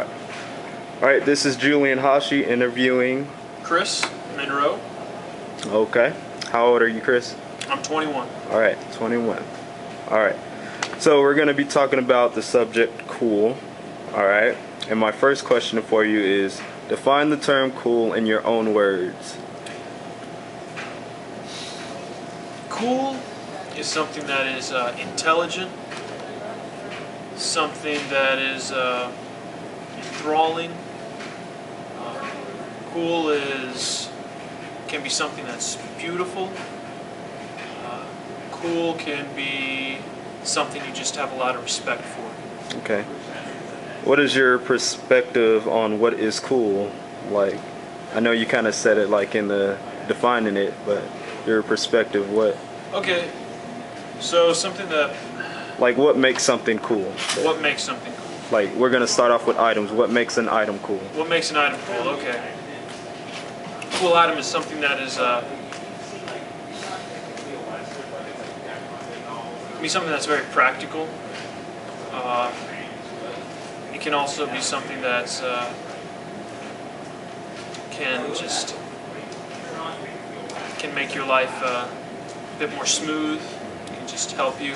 All right, this is Julian Hashi interviewing Chris Monroe. Okay. How old are you, Chris? I'm 21. All right, 21. All right. So we're going to be talking about the subject cool. All right. And my first question for you is define the term cool in your own words. Cool is something that is intelligent, something that is enthralling. Cool can be something that's beautiful. Cool can be something you just have a lot of respect for. Okay. What is your perspective on what is cool? Like, I know you kind of said it like in the defining it, but your perspective, what? Okay, so something that... Like, what makes something cool? What makes something cool? Like, we're going to start off with items. What makes an item cool? What makes an item cool? Okay. A cool item is something that is... be something that's very practical. It can also be something that's can make your life a bit more smooth. It can just help you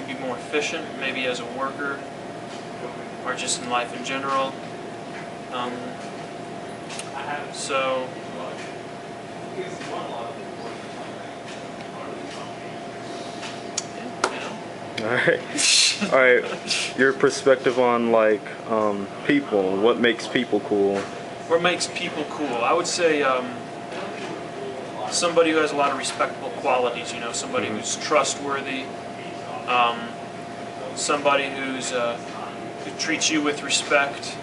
be more efficient, maybe as a worker or just in life in general. So. All right. Your perspective on like people. What makes people cool? What makes people cool? I would say somebody who has a lot of respectable qualities. You know, somebody who's trustworthy. Somebody who treats you with respect.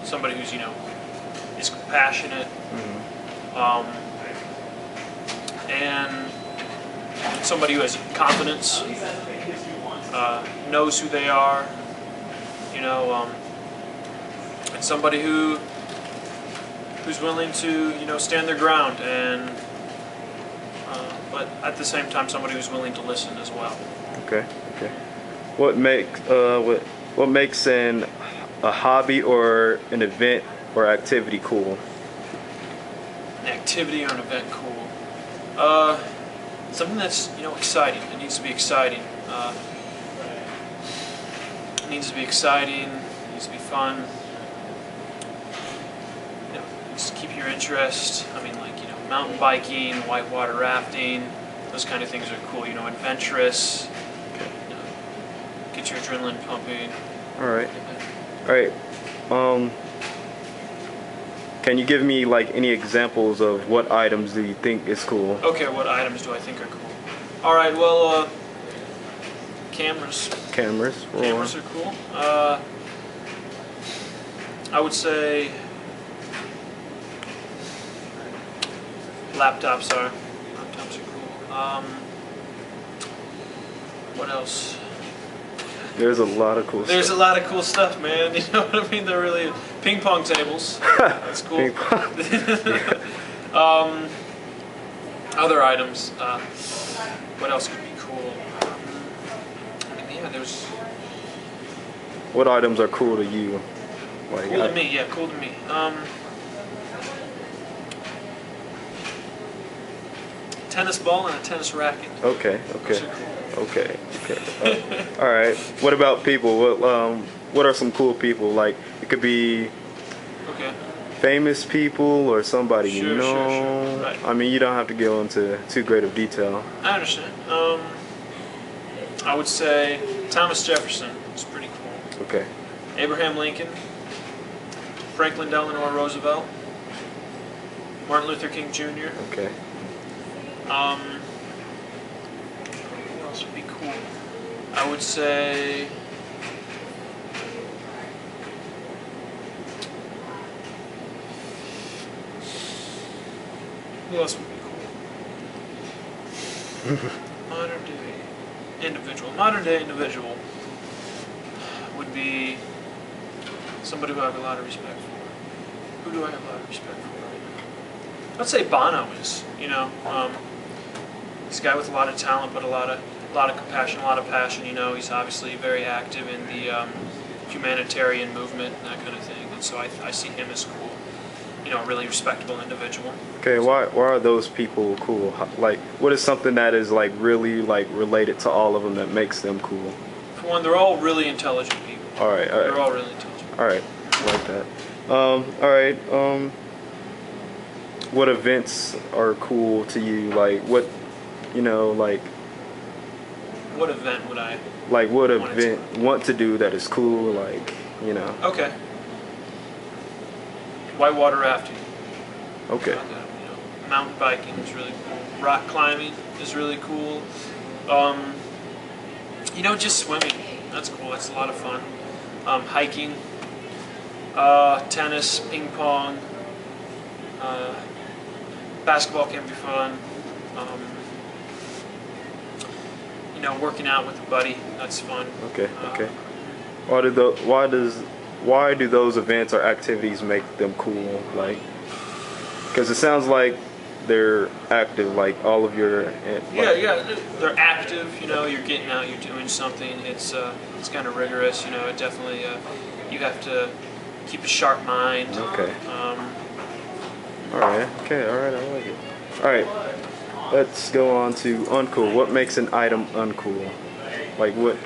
Somebody who's is compassionate. And somebody who has confidence, knows who they are, and somebody who's willing to stand their ground, and but at the same time somebody who's willing to listen as well. Okay. What makes a hobby or an event or activity cool? An activity or an event cool. Something that's exciting. It needs to be exciting. It needs to be exciting. It needs to be fun. Just keep your interest. I mean, like mountain biking, whitewater rafting. Those kind of things are cool. Adventurous. Get your adrenaline pumping. All right. Can you give me like any examples of what items do you think is cool? Okay, what items do I think are cool? All right, well, cameras. Cameras are cool. I would say laptops are cool. What else? There's a lot of cool stuff. There's a lot of cool stuff, man. You know what I mean? They're really... Ping pong tables. That's cool. Ping pong. Other items. What else could be cool? There's... What items are cool to you? Like, cool to me, yeah, cool to me. Tennis ball and a tennis racket. Okay. Those are cool. Okay. All right. What about people? What are some cool people? Like, it could be famous people or somebody you know. Sure. Right. I mean, you don't have to go into too great of detail. I understand. I would say Thomas Jefferson is pretty cool. Okay. Abraham Lincoln, Franklin Delano Roosevelt, Martin Luther King Jr. Okay. Who else would be cool? I would say who else would be cool? Modern day individual would be somebody who I have a lot of respect for. Who do I have a lot of respect for right now? I'd say Bono is, this guy with a lot of talent, but a lot a lot of compassion, a lot of passion. You know, he's obviously very active in the humanitarian movement and that kind of thing. And so I see him as cool. You know, a really respectable individual. Okay, why are those people cool? Like, what is something that is like really like related to all of them that makes them cool? For one, they're all really intelligent people. All right, all right. They're all really intelligent. All right, I like that. All right. What events are cool to you? Like, what, you know, like. What event would I? Like, what event want to do that is cool? Like, you know. Okay. Whitewater rafting. Okay. You know, mountain biking is really cool. Rock climbing is really cool. You know, just swimming. That's cool. That's a lot of fun. Hiking. Tennis, ping pong. Basketball can be fun. You know, working out with a buddy. That's fun. Okay. Okay. Why do those events or activities make them cool? Like, because it sounds like they're active, like all of your. Yeah, they're active. You know, you're getting out, you're doing something. It's kind of rigorous. You know, it definitely you have to keep a sharp mind. Okay. All right. Okay. All right. I like it. All right. Let's go on to uncool. What makes an item uncool? Like what?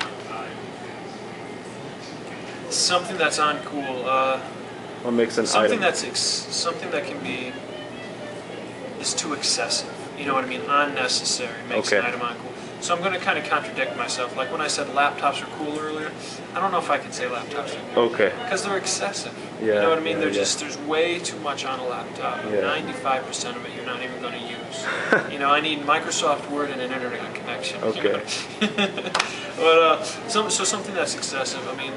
Something that's uncool. What makes an something item? something that can be is too excessive. You know what I mean? Unnecessary makes an item uncool. So I'm going to kind of contradict myself. Like when I said laptops are cool earlier, I don't know if I can say laptops are cool. Okay. Because they're excessive. Yeah. You know what I mean? Yeah, They're just there's way too much on a laptop. Yeah. 95% of it you're not even going to use. You know, I need Microsoft Word and an internet connection. Okay. But so something that's excessive. I mean,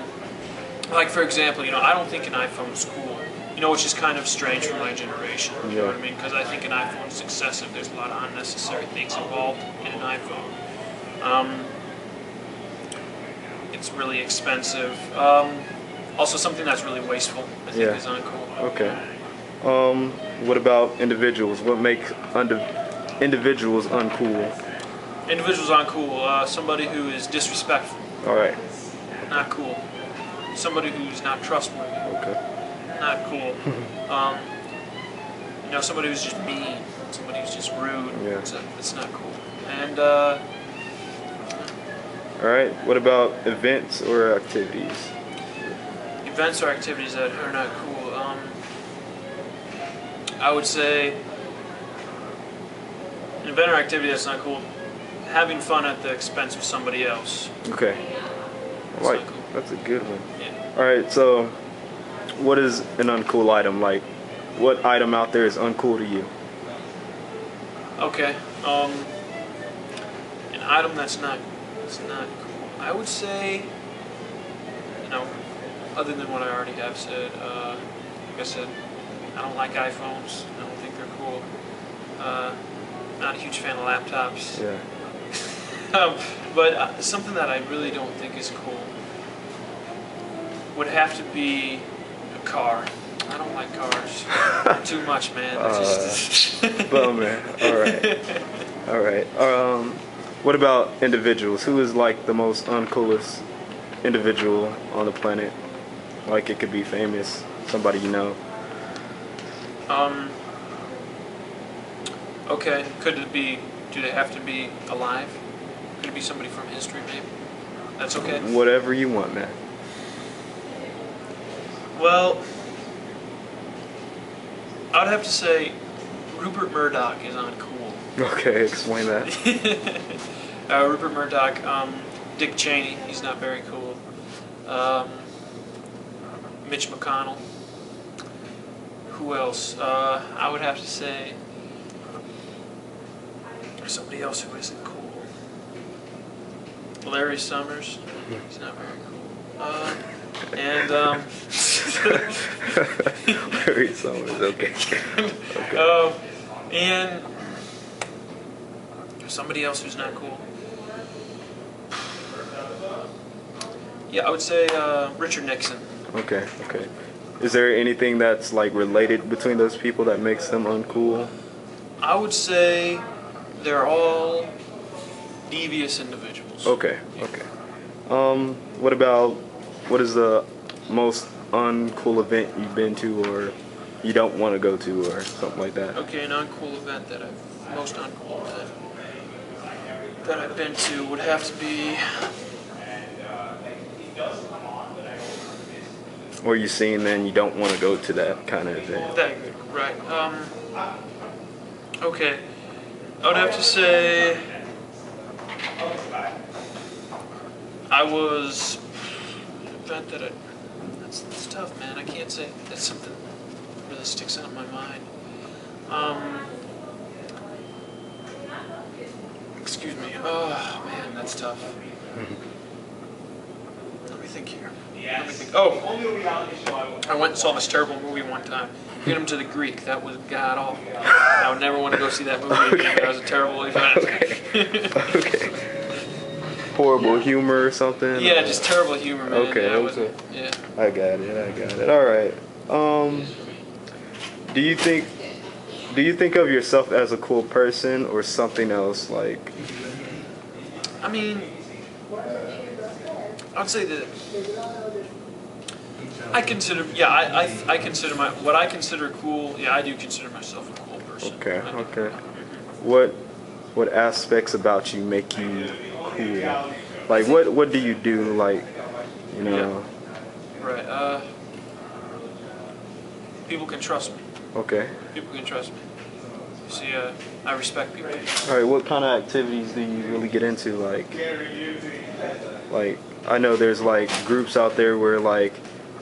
like for example, you know, I don't think an iPhone is cool. You know, which is kind of strange for my generation. You know what I mean? Because I think an iPhone is excessive. There's a lot of unnecessary things involved in an iPhone. It's really expensive. Also, something that's really wasteful, I think, is uncool. Okay. What about individuals? What makes individuals uncool? Individuals uncool. Somebody who is disrespectful. All right. Not cool. Somebody who's not trustworthy. Okay. Not cool. You know, somebody who's just mean. Somebody who's just rude. Yeah. It's not cool. And all right. What about events or activities? events or activities that are not cool. I would say an event or activity that's not cool. Having fun at the expense of somebody else. Okay. That's not cool. That's a good one. Yeah. All right. So, what is an uncool item? Like, what item out there is uncool to you? Okay. An item that's not cool. I would say, you know, other than what I already have said, like I said, I don't like iPhones. I don't think they're cool. Not a huge fan of laptops. Yeah. But something that I really don't think is cool would have to be a car. I don't like cars. They're too much, man. Bummer. All right. All right. What about individuals? Who is like the most uncoolest individual on the planet? Like it could be famous, somebody you know. Okay. Could it be? Do they have to be alive? Could it be somebody from history, maybe? That's okay. Whatever you want, man. Well, I would have to say Rupert Murdoch is uncool. Okay, explain that. Rupert Murdoch, Dick Cheney, he's not very cool. Mitch McConnell. Who else? I would have to say somebody else who isn't cool. Larry Summers, he's not very cool. And Larry Summers, okay. Okay. And somebody else who's not cool. Yeah, I would say Richard Nixon. Okay, okay. Is there anything that's like related between those people that makes them uncool? I would say they're all devious individuals. Okay. Okay. What is the most uncool event you've been to, or you don't want to go to, or something like that? Okay, an uncool event that most uncool event that I've been to would have to be. Or you seen then you don't want to go to that kind of event? That good, right? Okay, I would have to say I was event that I. That's tough, man. I can't say that's something that really sticks out in my mind. Excuse me. Oh man, that's tough. Let me think here. Let me think. Oh, I went and saw this terrible movie one time. Get him to the Greek. That was god awful. I would never want to go see that movie again. That was a terrible event. Okay. Horrible humor or something? Yeah, just terrible humor, man. Okay, Yeah, okay. Yeah. I got it. All right. Do you think of yourself as a cool person or something else? Like, I mean, I'd say that I consider, I consider what I consider cool. Yeah, I do consider myself a cool person. okay. What aspects about you make you cool? Like, what do you do? Like, you know. Yeah. Right. People can trust me. Okay. People can trust me. See, I respect people. All right. What kind of activities do you really get into? Like I know there's like groups out there where like,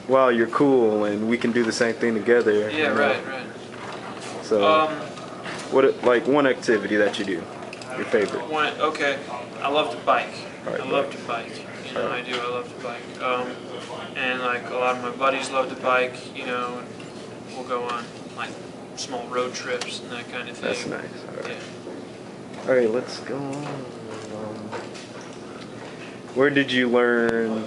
wow, you're cool and we can do the same thing together. Yeah. You know? Right. So, what like one activity that you do? Your favorite? Okay. I love to bike. Right, I love to bike. You know, I do. I love to bike. And like a lot of my buddies love to bike. You know, and we'll go on like small road trips and that kind of thing. That's nice. All right. Yeah. All right, let's go on. Where did you learn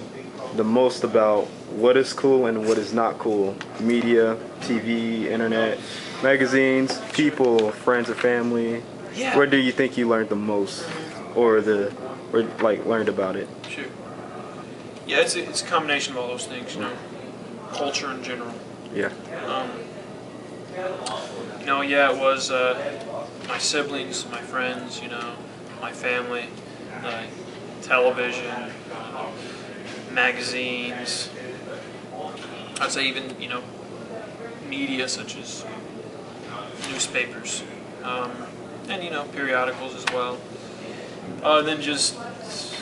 the most about what is cool and what is not cool? Media, TV, internet, magazines, people, friends or family. Yeah. Where do you think you learned the most, or like learned about it? Sure. Yeah, it's a combination of all those things. You know, culture in general. Yeah. You know, yeah, it was my siblings, my friends, you know, my family, television, magazines. I'd say even, you know, media such as newspapers, and, you know, periodicals as well. Then just,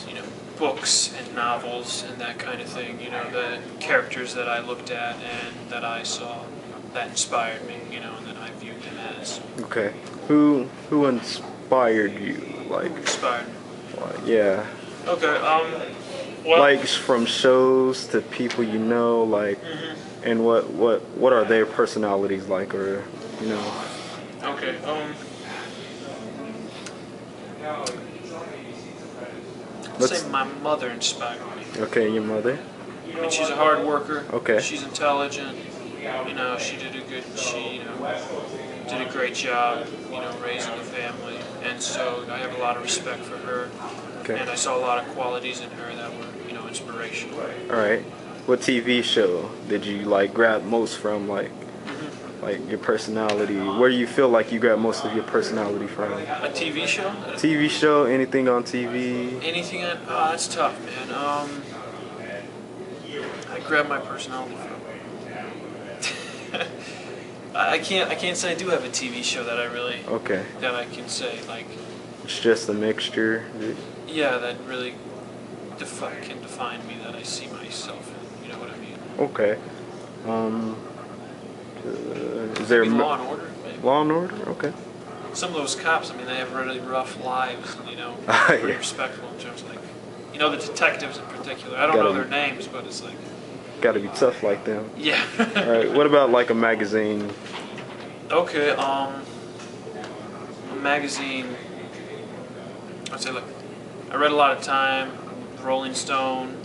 you know, books and novels and that kind of thing, you know, the characters that I looked at and that I saw that inspired me, you know, and that I viewed them as. Okay. Who inspired you? Like, Inspired me. yeah. Okay, well... Like from shows to people you know, like, and what are their personalities like, or, you know? Okay, Let's say my mother inspired me. Okay, your mother? I mean, she's a hard worker. Okay. She's intelligent. You know, she did a great job, you know, raising the family. And so I have a lot of respect for her. Okay. And I saw a lot of qualities in her that were, you know, inspirational. All right. What TV show did you like grab most from, like your personality? Where do you feel like you grab most of your personality from? A TV show? TV show, anything on TV? Anything on... Oh, that's tough, man. I grab my personality from... I can't say I do have a TV show that I really... Okay. That I can say, like... It's just a mixture? Yeah, that really can define me, that I see myself in. You know what I mean? Okay. Is there... Law and Order, maybe. Law and Order? Okay. Some of those cops, I mean, they have really rough lives, and, you know, Yeah. very respectful in terms of, like... You know, the detectives in particular. I don't know their names, but it's like... Gotta be tough like them. Yeah. All right. What about like a magazine? Okay. A magazine. I'd say like I read a lot of Time, Rolling Stone,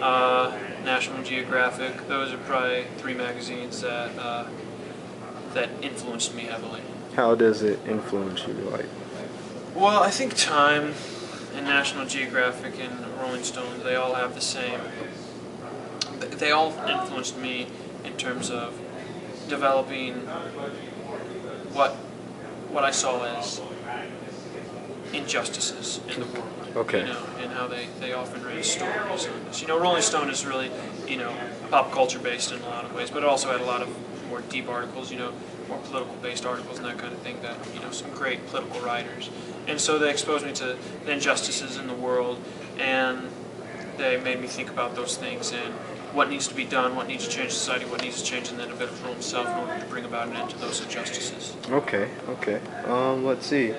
National Geographic. Those are probably three magazines that that influenced me heavily. How does it influence you? Like. Well, I think Time and National Geographic and Rolling Stone, they all have the same. They all influenced me in terms of developing what I saw as injustices in the world. Okay. You know, and how they often raise stories on this. You know, Rolling Stone is really, you know, pop culture based in a lot of ways, but it also had a lot of more deep articles, you know, more political based articles and that kind of thing that, you know, some great political writers. And so they exposed me to the injustices in the world, and they made me think about those things and what needs to be done, what needs to change society, what needs to change in the individual himself in order to bring about an end to those injustices. Okay. Let's see.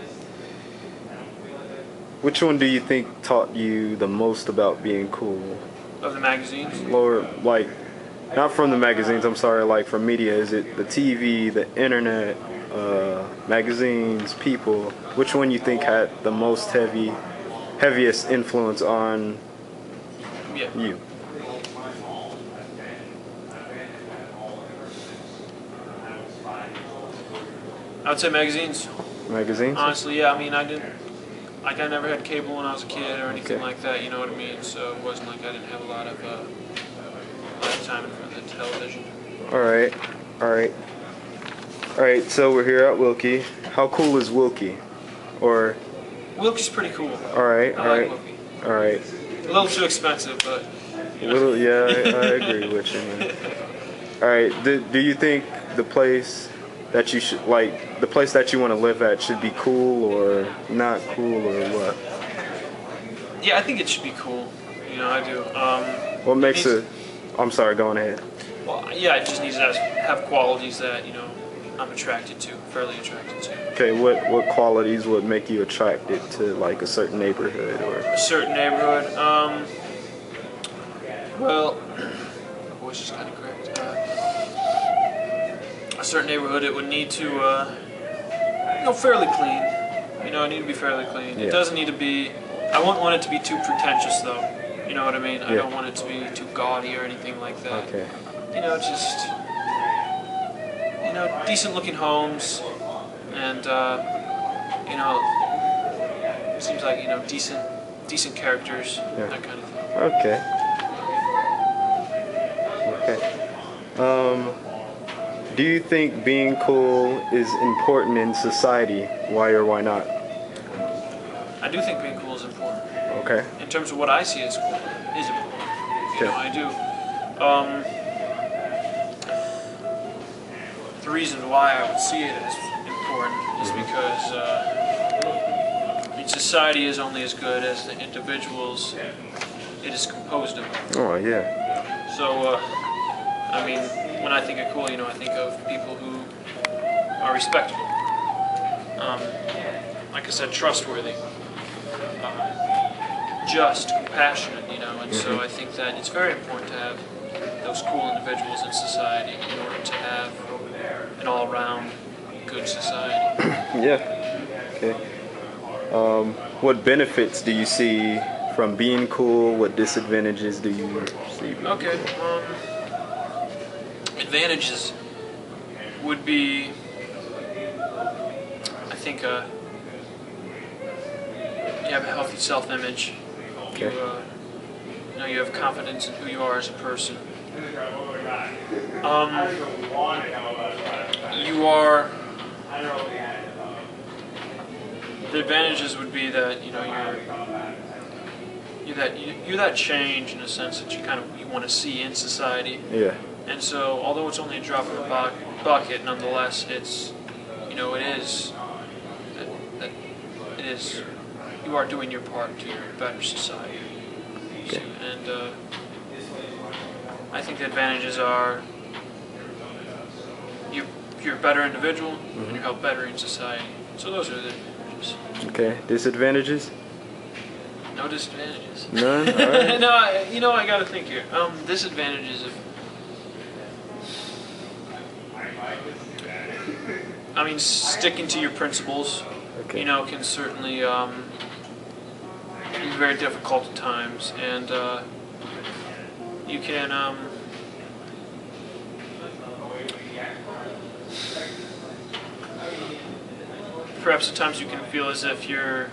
Which one do you think taught you the most about being cool? Of the magazines? Or like, not from the magazines, I'm sorry, like from media. Is it the TV, the internet, magazines, people? Which one you think had the most heaviest influence on you? I would say magazines. Magazines? Honestly, yeah. I mean, I never had cable when I was a kid or anything like that. You know what I mean? So it wasn't like I didn't have a lot of time in front of the television. All right. So we're here at Wilkie. How cool is Wilkie? Or Wilkie's pretty cool. all right. I like Wilkie. All right. A little too expensive, but. You know. I agree with you, man. All right. Do you think the place that you should the place that you want to live at should be cool or not cool or what? Yeah, I think it should be cool. You know, I do. What makes it? I'm sorry. Go on ahead. Well, yeah, it just needs to have qualities that, you know, I'm attracted to, fairly attracted to. Okay. What qualities would make you attracted to like a certain neighborhood or a certain neighborhood? Well, my voice is kind of cracked. A certain neighborhood, it would need to, you know, fairly clean. You know, it need to be fairly clean. Yeah. It doesn't need to be. I won't want it to be too pretentious, though. You know what I mean? I don't want it to be too gaudy or anything like that. Okay. You know, just, you know, decent-looking homes, and you know, it seems like, you know, decent characters, that kind of thing. Okay. Do you think being cool is important in society? Why or why not? I do think being cool is important. Okay. In terms of what I see as cool, is important. You know, I do. The reason why I would see it as important is because society is only as good as the individuals it is composed of. Oh yeah. So, I mean, when I think of cool, you know, I think of people who are respectable. Like I said, trustworthy, just, compassionate, you know, and so I think that it's very important to have those cool individuals in society in order to have an all-around good society. Yeah. Okay. What benefits do you see from being cool? What disadvantages do you see? Okay. Advantages would be, I think, you have a healthy self-image. Okay. You know, you have confidence in who you are as a person. You are. The advantages would be that, you know, you're that change in a sense that you want to see in society. Yeah. And so, although it's only a drop in the bucket, nonetheless, it's, you know, it is you are doing your part to a better society. Okay. And I think the advantages are you're a better individual and you help bettering society. So those are the advantages. Okay. Disadvantages? No disadvantages. None? All right. No, you know, I gotta think here. Disadvantages of. I mean, sticking to your principles, Okay. you know, can certainly be very difficult at times, and you can perhaps at times you can feel as if you're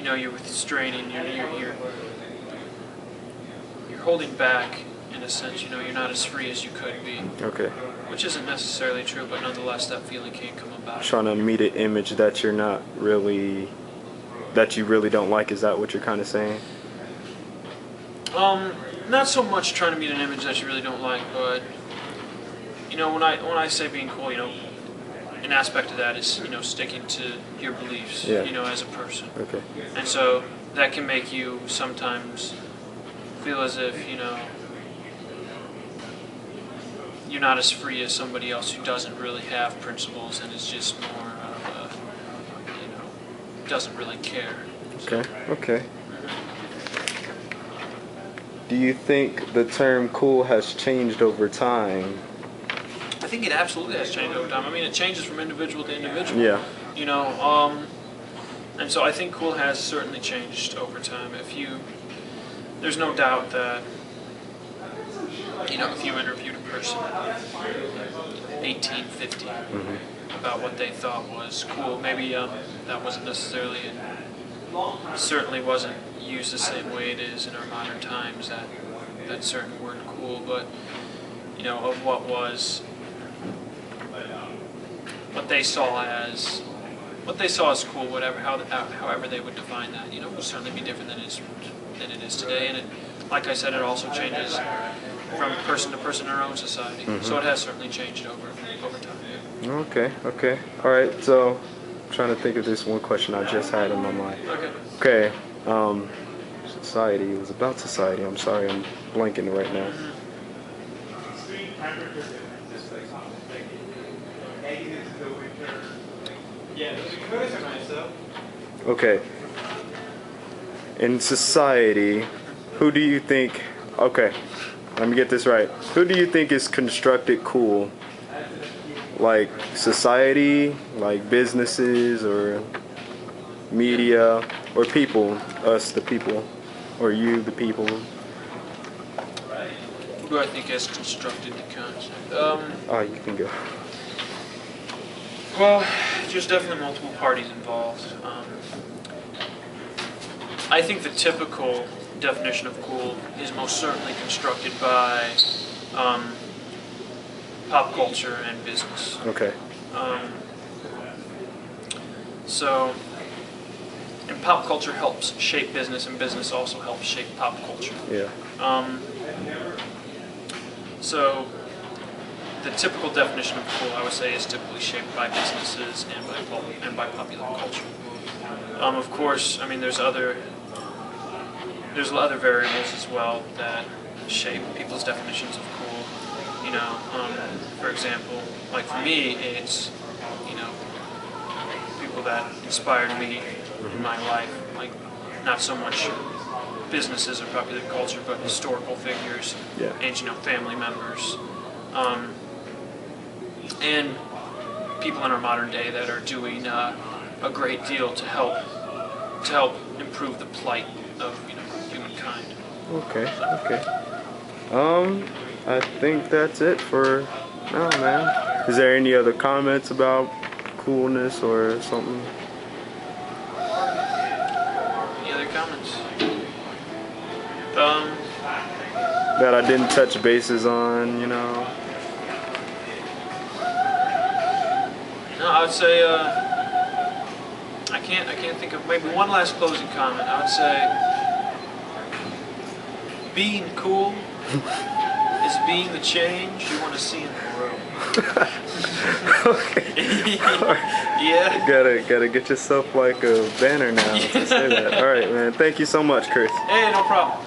you're restraining, you're holding back in a sense. You're not as free as you could be. Okay. Which isn't necessarily true, but nonetheless, that feeling can come about. Trying to meet an image that you really don't like. Is that what you're kind of saying? Not so much trying to meet an image that you really don't like, but when I say being cool, an aspect of that is sticking to your beliefs, Yeah. As a person. Okay. And so that can make you sometimes feel as if you're not as free as somebody else who doesn't really have principles and is just more of doesn't really care. Okay. Okay. Do you think the term cool has changed over time? I think it absolutely has changed over time. I mean, it changes from individual to individual. Yeah. And so I think cool has certainly changed over time. There's no doubt that, if you interviewed a person 18, 50 about what they thought was cool, maybe that wasn't necessarily, certainly wasn't used the same way it is in our modern times, that certain word cool, but, of what they saw as cool, however they would define that, will certainly be different than it is today. And like I said, it also changes from person to person in our own society. So it has certainly changed over time. Okay. Okay. All right. So, I'm trying to think of this one question I just had in my mind. Okay. Okay. Society. It was about society. I'm sorry. I'm blanking right now. Okay. In society, who do you think... Okay, let me get this right. Who do you think is constructed cool? Like society, like businesses, or media, or people? Us, the people. Or you, the people? Who do I think has constructed the concept? Oh, you can go. Well, there's definitely multiple parties involved. I think the typical definition of cool is most certainly constructed by pop culture and business. Okay. And pop culture helps shape business, and business also helps shape pop culture. Yeah. So the typical definition of cool, I would say, is typically shaped by businesses and by popular culture. Of course, I mean, there's other variables as well that shape people's definitions of cool. For example, like for me, it's people that inspired me in my life, like not so much businesses or popular culture, but historical figures and family members. And people in our modern day that are doing a great deal to help improve the plight of humankind. Okay. I think that's it for now, man. Is there any other comments about coolness or something? Any other comments? That I didn't touch bases on, No, I would say I can't think of maybe one last closing comment. I would say being cool is being the change you want to see in the world. Okay. Yeah. Gotta get yourself like a banner now to say that. All right, man. Thank you so much, Chris. Hey, no problem.